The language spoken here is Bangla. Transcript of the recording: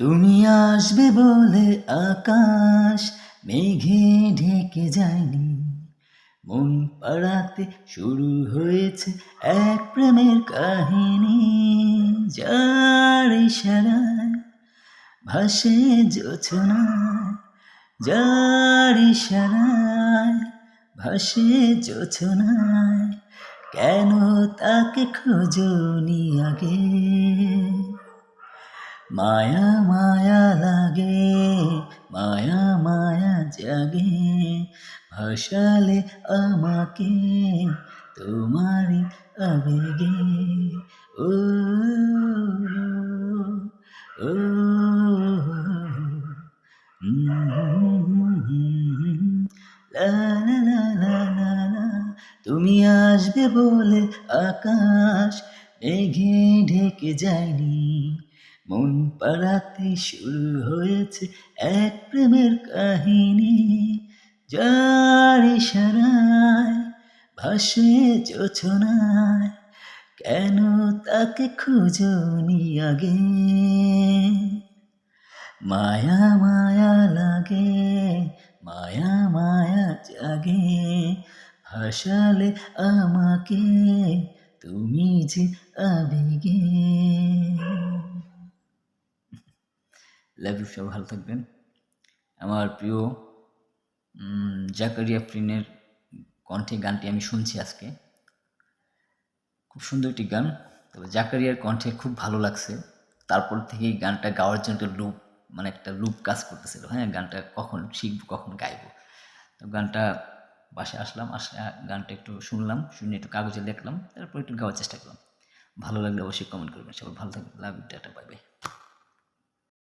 তুমি আসবে বলে আকাশ মেঘে ঢেকে যায়নি, মন পাড়াতে শুরু হয়েছে এক প্রেমের কাহিনী। যার ইশারায় ভাসে জোছনায়, যার ইশারায় ভাসে জোছনায়, কেন তাকে খোঁজনি আগে? মায়া মায়া লাগে, মায়া মায়া জাগে, ভাসালে আমাকে তোমারই আবেগে। ও ও লা লা লা লা লা লা। তুমি আসবে বলে আকাশ মেঘে ঢেকে যায়নি, মন পাড়াতে শুরু হয়েছে এক প্রেমের কাহিনী। যার ইশারায় ভাসে জোছনায়, কেন তাকে খুঁজনি আগে? মায়া মায়া লাগে, মায়া মায়া জাগে, ভাসালে আমাকে তুমি যে আবেগে। লাভ ইউ, সব ভালো থাকবেন। আমার প্রিয় জাকারিয়া ফ্রিনের কণ্ঠে গানটি আমি শুনছি আজকে, খুব সুন্দর একটি গান। তবে জাকারিয়ার কণ্ঠে খুব ভালো লাগছে, তারপর থেকেই গানটা গাওয়ার জন্য একটা লুপ কাজ করতেছিল। হ্যাঁ, গানটা কখন শিখবো, কখন গাইবো। তো গানটা বাসায় আসলাম, গানটা একটু শুনলাম, শুনে একটু কাগজে লিখলাম, তারপর একটু গাওয়ার চেষ্টা করলাম। ভালো লাগলে অবশ্যই কমেন্ট করবেন। সবাই ভালো থাকবেন। Love you, tata, bye by.